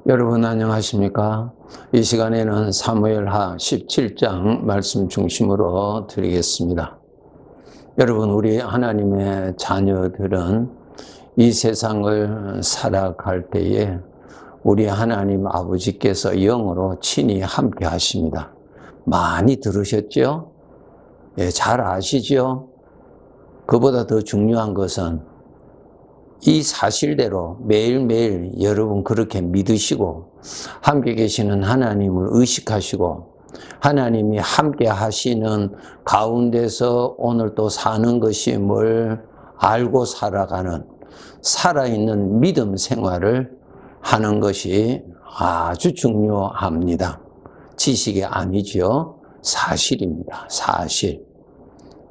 여러분 안녕하십니까? 이 시간에는 사무엘하 17장 말씀 중심으로 드리겠습니다. 여러분, 우리 하나님의 자녀들은 이 세상을 살아갈 때에 우리 하나님 아버지께서 영으로 친히 함께 하십니다. 많이 들으셨죠? 예, 잘 아시죠? 그보다 더 중요한 것은 이 사실대로 매일매일 여러분 그렇게 믿으시고 함께 계시는 하나님을 의식하시고 하나님이 함께 하시는 가운데서 오늘 또 사는 것이 뭘 알고 살아가는 살아있는 믿음 생활을 하는 것이 아주 중요합니다. 지식이 아니죠. 사실입니다. 사실.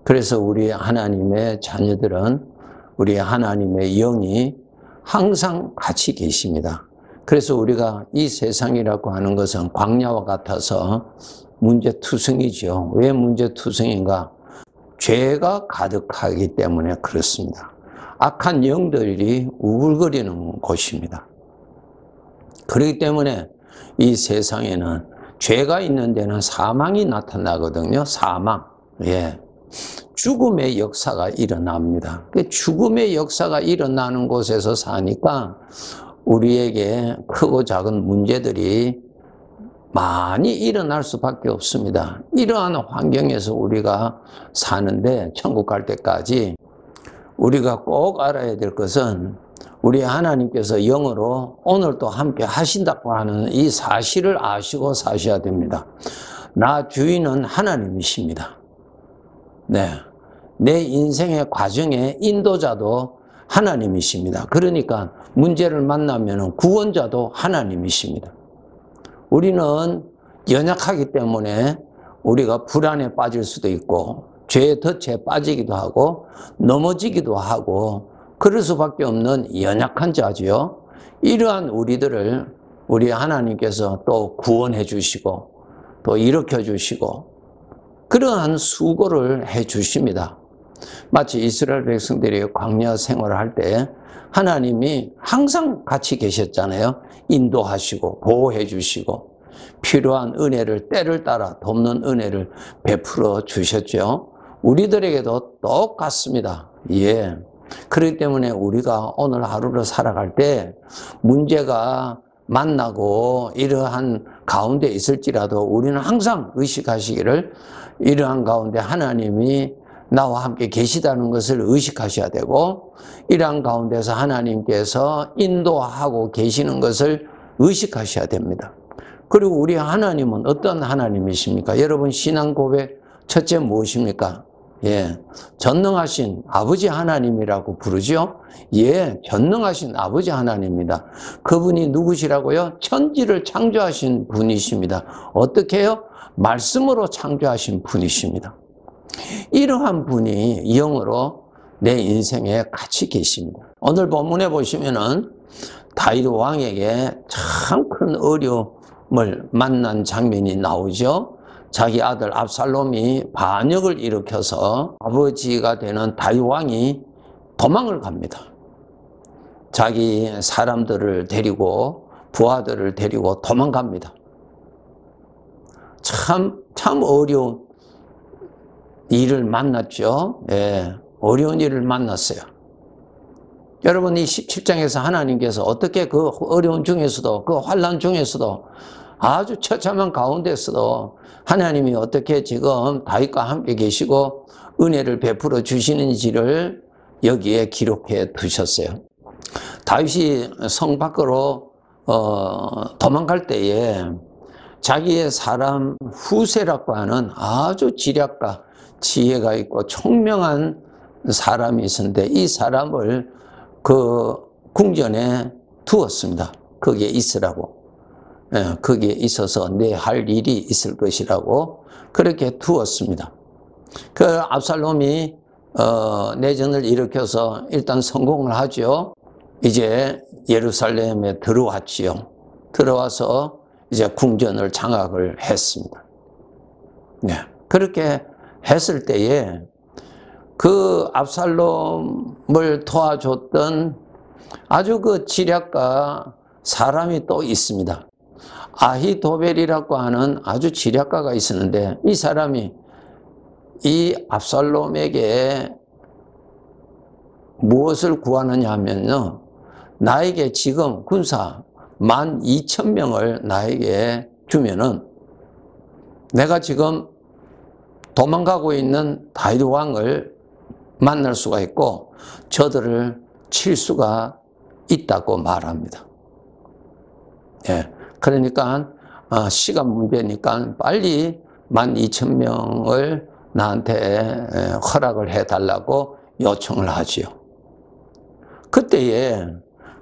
그래서 우리 하나님의 자녀들은 우리 하나님의 영이 항상 같이 계십니다. 그래서 우리가 이 세상이라고 하는 것은 광야와 같아서 문제투성이죠. 왜 문제투성인가? 죄가 가득하기 때문에 그렇습니다. 악한 영들이 우글거리는 곳입니다. 그렇기 때문에 이 세상에는 죄가 있는 데는 사망이 나타나거든요. 사망. 예. 죽음의 역사가 일어납니다. 죽음의 역사가 일어나는 곳에서 사니까 우리에게 크고 작은 문제들이 많이 일어날 수밖에 없습니다. 이러한 환경에서 우리가 사는데 천국 갈 때까지 우리가 꼭 알아야 될 것은 우리 하나님께서 영으로 오늘도 함께 하신다고 하는 이 사실을 아시고 사셔야 됩니다. 나 주인은 하나님이십니다. 네, 내 인생의 과정의 인도자도 하나님이십니다. 그러니까 문제를 만나면 구원자도 하나님이십니다. 우리는 연약하기 때문에 우리가 불안에 빠질 수도 있고 죄의 덫에 빠지기도 하고 넘어지기도 하고 그럴 수밖에 없는 연약한 자지요. 이러한 우리들을 우리 하나님께서 또 구원해 주시고 또 일으켜 주시고 그러한 수고를 해 주십니다. 마치 이스라엘 백성들이 광야 생활을 할 때 하나님이 항상 같이 계셨잖아요. 인도하시고 보호해 주시고 필요한 은혜를 때를 따라 돕는 은혜를 베풀어 주셨죠. 우리들에게도 똑같습니다. 예. 그렇기 때문에 우리가 오늘 하루를 살아갈 때 문제가 만나고 이러한 가운데 있을지라도 우리는 항상 의식하시기를 이러한 가운데 하나님이 나와 함께 계시다는 것을 의식하셔야 되고 이러한 가운데서 하나님께서 인도하고 계시는 것을 의식하셔야 됩니다. 그리고 우리 하나님은 어떤 하나님이십니까? 여러분 신앙 고백 첫째 무엇입니까? 예, 전능하신 아버지 하나님이라고 부르죠? 예, 전능하신 아버지 하나님입니다. 그분이 누구시라고요? 천지를 창조하신 분이십니다. 어떻게 해요? 말씀으로 창조하신 분이십니다. 이러한 분이 영으로 내 인생에 같이 계십니다. 오늘 본문에 보시면은 다윗 왕에게 참 큰 어려움을 만난 장면이 나오죠. 자기 아들 압살롬이 반역을 일으켜서 아버지가 되는 다윗 왕이 도망을 갑니다. 자기 사람들을 데리고 부하들을 데리고 도망갑니다. 참 어려운 일을 만났죠. 예, 어려운 일을 만났어요. 여러분 이 17장에서 하나님께서 어떻게 그 어려운 중에서도 그 환난 중에서도 아주 처참한 가운데서도 하나님이 어떻게 지금 다윗과 함께 계시고 은혜를 베풀어 주시는지를 여기에 기록해 두셨어요. 다윗이 성 밖으로 도망갈 때에 자기의 사람 후세라고 하는 아주 지략가 지혜가 있고 총명한 사람이 있었는데 이 사람을 그 궁전에 두었습니다. 거기에 있으라고. 예, 거기에 있어서 내 할 일이 있을 것이라고 그렇게 두었습니다. 그 압살롬이 내전을 일으켜서 일단 성공을 하죠. 이제 예루살렘에 들어왔지요. 들어와서 이제 궁전을 장악을 했습니다. 네, 그렇게 했을 때에 그 압살롬을 도와줬던 아주 그 지략가 사람이 또 있습니다. 아히도벨이라고 하는 아주 지략가가 있었는데 이 사람이 이 압살롬에게 무엇을 구하느냐 하면요, 나에게 지금 군사 12,000명을 나에게 주면은 내가 지금 도망가고 있는 다윗 왕을 만날 수가 있고 저들을 칠 수가 있다고 말합니다. 예, 그러니까 시간 문제니까 빨리 12,000명을 나한테 허락을 해달라고 요청을 하지요. 그때에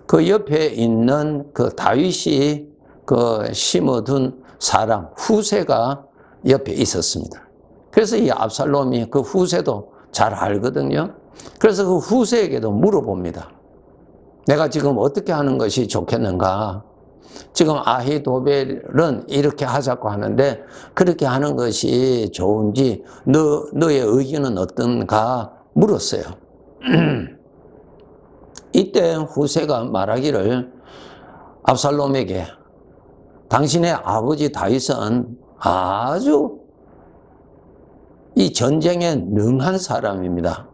그 옆에 있는 그 다윗이 그 심어둔 사람 후세가 옆에 있었습니다. 그래서 이 압살롬이 그 후세도 잘 알거든요. 그래서 그 후세에게도 물어봅니다. 내가 지금 어떻게 하는 것이 좋겠는가? 지금 아히도벨은 이렇게 하자고 하는데 그렇게 하는 것이 좋은지 너의 의견은 어떤가 물었어요. 이때 후세가 말하기를 압살롬에게 당신의 아버지 다윗은 아주 이 전쟁에 능한 사람입니다.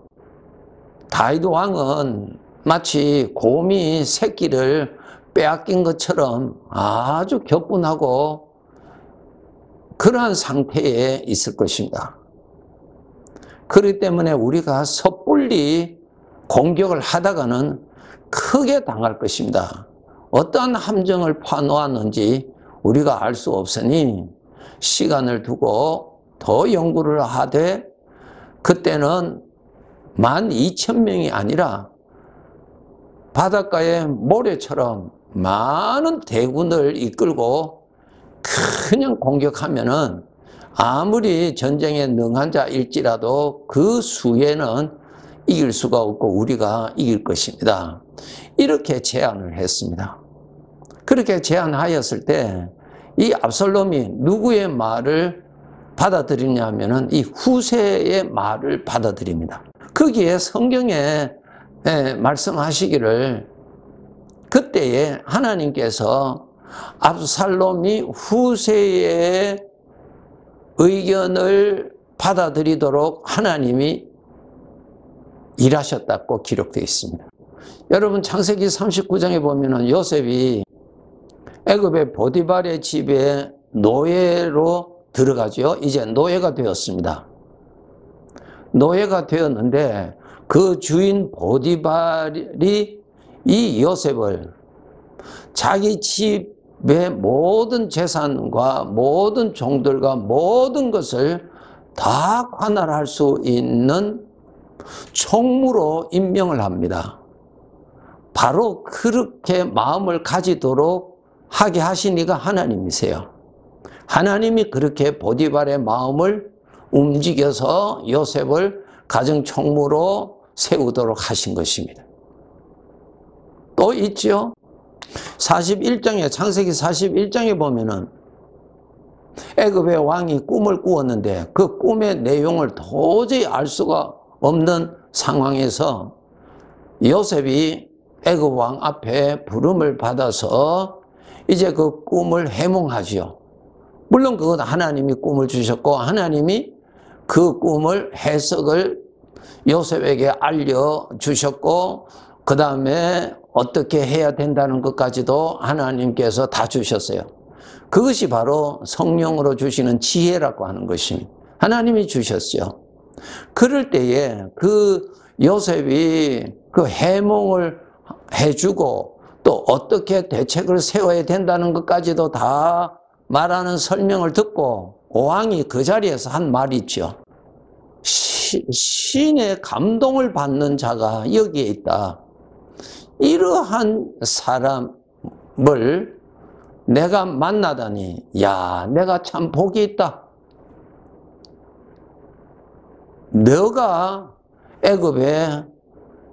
다윗 왕은 마치 곰이 새끼를 빼앗긴 것처럼 아주 격분하고 그러한 상태에 있을 것입니다. 그렇기 때문에 우리가 섣불리 공격을 하다가는 크게 당할 것입니다. 어떠한 함정을 파놓았는지 우리가 알 수 없으니 시간을 두고 더 연구를 하되 그때는 12,000명이 아니라 바닷가의 모래처럼 많은 대군을 이끌고 그냥 공격하면은 아무리 전쟁에 능한 자일지라도 그 수에는 이길 수가 없고 우리가 이길 것입니다. 이렇게 제안을 했습니다. 그렇게 제안하였을 때 이 압살롬이 누구의 말을 받아들이냐면은 이 후세의 말을 받아들입니다. 거기에 성경에 말씀하시기를 그때에 하나님께서 압살롬이 후세의 의견을 받아들이도록 하나님이 일하셨다고 기록되어 있습니다. 여러분 창세기 39장에 보면은 요셉이 애굽의 보디발의 집에 노예로 들어가죠. 이제 노예가 되었습니다. 노예가 되었는데 그 주인 보디발이 이 요셉을 자기 집의 모든 재산과 모든 종들과 모든 것을 다 관할할 수 있는 총무로 임명을 합니다. 바로 그렇게 마음을 가지도록 하게 하신 이가 하나님이세요. 하나님이 그렇게 보디발의 마음을 움직여서 요셉을 가정총무로 세우도록 하신 것입니다. 또 있죠. 41장에 창세기 41장에 보면은 애굽의 왕이 꿈을 꾸었는데 그 꿈의 내용을 도저히 알 수가 없는 상황에서 요셉이 애굽 왕 앞에 부름을 받아서 이제 그 꿈을 해몽하지요. 물론 그건 하나님이 꿈을 주셨고 하나님이 그 꿈을 해석을 요셉에게 알려주셨고 그 다음에 어떻게 해야 된다는 것까지도 하나님께서 다 주셨어요. 그것이 바로 성령으로 주시는 지혜라고 하는 것입니다. 하나님이 주셨죠. 그럴 때에 그 요셉이 그 해몽을 해주고 또 어떻게 대책을 세워야 된다는 것까지도 다 말하는 설명을 듣고 왕이 그 자리에서 한 말이 있죠. 신의 감동을 받는 자가 여기에 있다. 이러한 사람을 내가 만나다니, 야, 내가 참 복이 있다. 너가 애굽의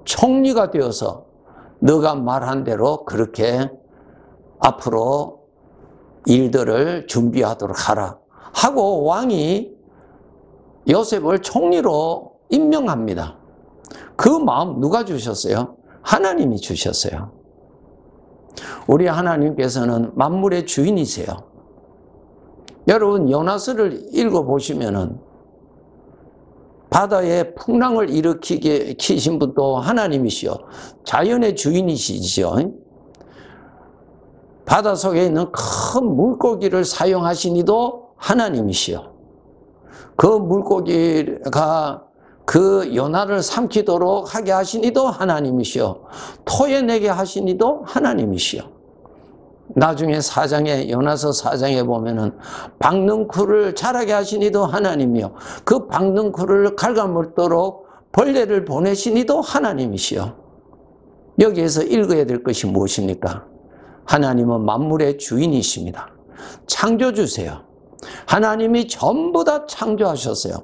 총리가 되어서 너가 말한 대로 그렇게 앞으로 일들을 준비하도록 하라 하고 왕이 요셉을 총리로 임명합니다. 그 마음 누가 주셨어요? 하나님이 주셨어요. 우리 하나님께서는 만물의 주인이세요. 여러분 요나서를 읽어보시면은 바다에 풍랑을 일으키게 키신 분도 하나님이시요. 자연의 주인이시죠. 바다 속에 있는 큰 물고기를 사용하신 이도 하나님이시요. 그 물고기가 그 요나를 삼키도록 하게 하신 이도 하나님이시요. 토해내게 하신 이도 하나님이시요. 나중에 요나서 4장에 보면은 박능쿨을 자라게 하신 이도 하나님이요. 그 박능쿨을 갉아먹도록 벌레를 보내신 이도 하나님이시요. 여기에서 읽어야 될 것이 무엇입니까? 하나님은 만물의 주인이십니다. 창조주세요. 하나님이 전부 다 창조하셨어요.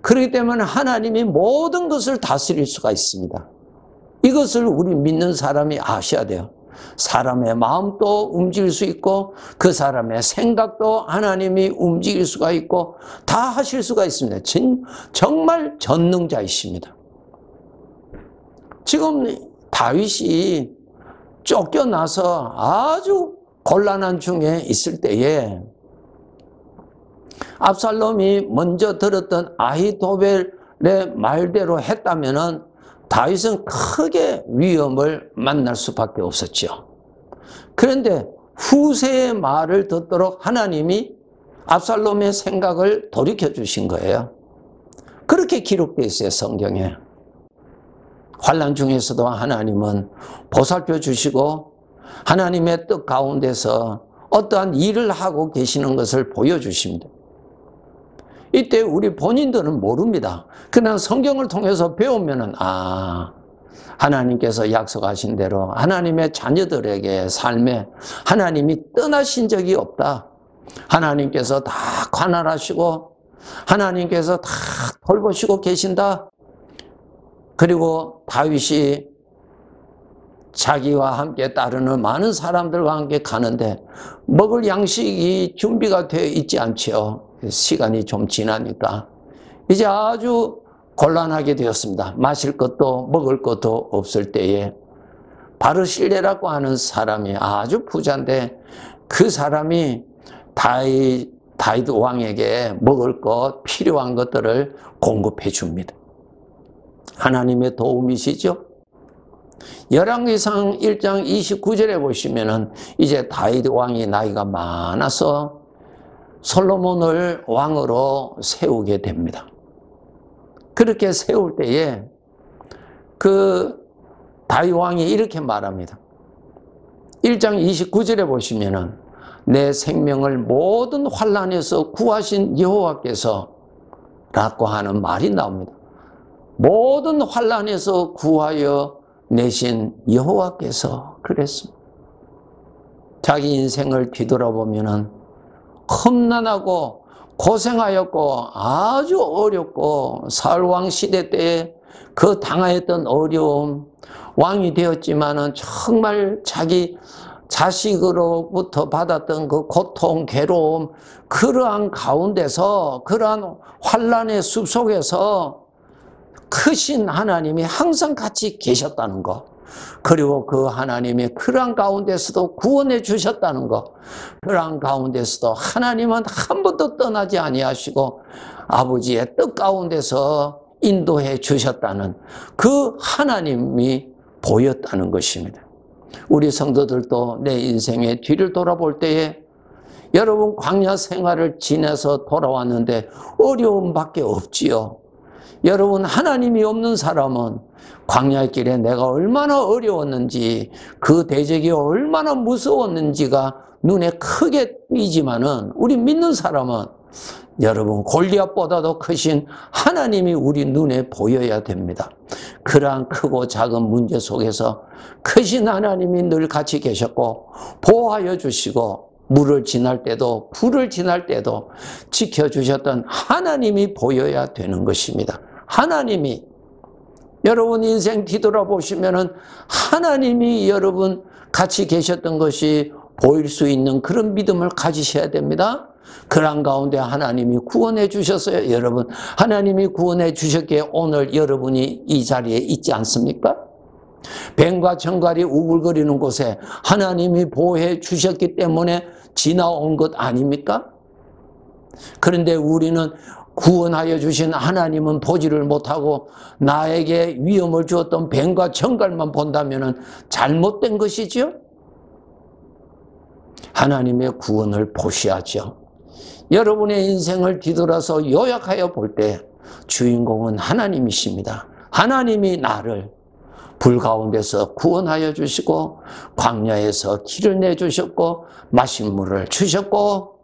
그렇기 때문에 하나님이 모든 것을 다스릴 수가 있습니다. 이것을 우리 믿는 사람이 아셔야 돼요. 사람의 마음도 움직일 수 있고 그 사람의 생각도 하나님이 움직일 수가 있고 다 하실 수가 있습니다. 정말 전능자이십니다. 지금 다윗이 쫓겨나서 아주 곤란한 중에 있을 때에 압살롬이 먼저 들었던 아히도벨의 말대로 했다면은 다윗은 크게 위험을 만날 수밖에 없었죠. 그런데 후세의 말을 듣도록 하나님이 압살롬의 생각을 돌이켜 주신 거예요. 그렇게 기록되어 있어요, 성경에. 환난 중에서도 하나님은 보살펴 주시고 하나님의 뜻 가운데서 어떠한 일을 하고 계시는 것을 보여주십니다. 이때 우리 본인들은 모릅니다. 그냥 성경을 통해서 배우면은 하나님께서 약속하신 대로 하나님의 자녀들에게 삶에 하나님이 떠나신 적이 없다. 하나님께서 다 관할하시고 하나님께서 다 돌보시고 계신다. 그리고 다윗이 자기와 함께 따르는 많은 사람들과 함께 가는데 먹을 양식이 준비가 되어 있지 않죠. 시간이 좀 지나니까 이제 아주 곤란하게 되었습니다. 마실 것도 먹을 것도 없을 때에 바르실레라고 하는 사람이 아주 부자인데 그 사람이 다윗 왕에게 먹을 것 필요한 것들을 공급해 줍니다. 하나님의 도움이시죠. 열왕기상 1장 29절에 보시면은 이제 다윗 왕이 나이가 많아서 솔로몬을 왕으로 세우게 됩니다. 그렇게 세울 때에 그 다윗 왕이 이렇게 말합니다. 1장 29절에 보시면은 내 생명을 모든 환난에서 구하신 여호와께서 라고 하는 말이 나옵니다. 모든 환난에서 구하여 내신 여호와께서 그랬습니다. 자기 인생을 뒤돌아보면은 험난하고 고생하였고 아주 어렵고 사울왕 시대 때에 그 당하였던 어려움, 왕이 되었지만은 정말 자기 자식으로부터 받았던 그 고통, 괴로움, 그러한 가운데서 그러한 환난의 숲속에서 크신 하나님이 항상 같이 계셨다는 것, 그리고 그 하나님이 그러한 가운데서도 구원해 주셨다는 것, 그러한 가운데서도 하나님은 한 번도 떠나지 아니하시고 아버지의 뜻 가운데서 인도해 주셨다는 그 하나님이 보였다는 것입니다. 우리 성도들도 내 인생의 뒤를 돌아볼 때에 여러분 광야 생활을 지내서 돌아왔는데 어려움밖에 없지요. 여러분 하나님이 없는 사람은 광야의 길에 내가 얼마나 어려웠는지 그 대적이 얼마나 무서웠는지가 눈에 크게 띄지만은 우리 믿는 사람은 여러분 골리앗보다도 크신 하나님이 우리 눈에 보여야 됩니다. 그러한 크고 작은 문제 속에서 크신 하나님이 늘 같이 계셨고 보호하여 주시고 물을 지날 때도 불을 지날 때도 지켜주셨던 하나님이 보여야 되는 것입니다. 하나님이 여러분 인생 뒤돌아보시면은 하나님이 여러분 같이 계셨던 것이 보일 수 있는 그런 믿음을 가지셔야 됩니다. 그런 가운데 하나님이 구원해 주셨어요. 여러분 하나님이 구원해 주셨기에 오늘 여러분이 이 자리에 있지 않습니까? 뱀과 정갈이 우글거리는 곳에 하나님이 보호해 주셨기 때문에 지나온 것 아닙니까? 그런데 우리는 구원하여 주신 하나님은 보지를 못하고 나에게 위험을 주었던 뱀과 정갈만 본다면 잘못된 것이죠. 하나님의 구원을 보셔야죠. 여러분의 인생을 뒤돌아서 요약하여 볼 때 주인공은 하나님이십니다. 하나님이 나를 불 가운데서 구원하여 주시고 광야에서 길을 내주셨고 마실 물을 주셨고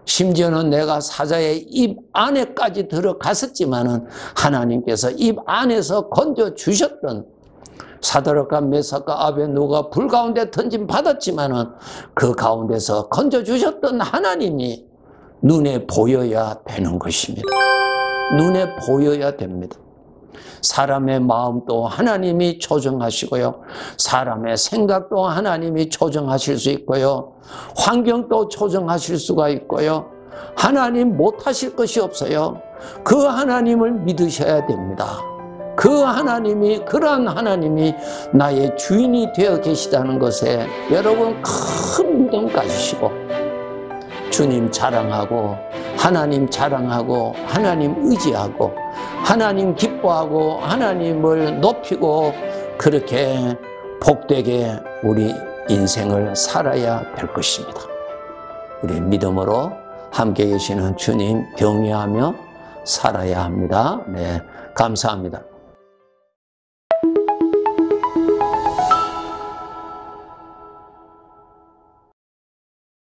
심지어는 내가 사자의 입 안에까지 들어갔었지만은 하나님께서 입 안에서 건져 주셨던 사드락과 메삭과 아벳노고가 불 가운데 던짐 받았지만은 그 가운데서 건져 주셨던 하나님이 눈에 보여야 되는 것입니다. 눈에 보여야 됩니다. 사람의 마음도 하나님이 조정하시고요. 사람의 생각도 하나님이 조정하실 수 있고요. 환경도 조정하실 수가 있고요. 하나님 못하실 것이 없어요. 그 하나님을 믿으셔야 됩니다. 그 하나님이, 그러한 하나님이 나의 주인이 되어 계시다는 것에 여러분 큰 믿음 가지시고 주님 자랑하고 하나님 자랑하고 하나님 의지하고 하나님 기뻐하고 하나님을 높이고 그렇게 복되게 우리 인생을 살아야 될 것입니다. 우리 믿음으로 함께 계시는 주님 경외하며 살아야 합니다. 네, 감사합니다.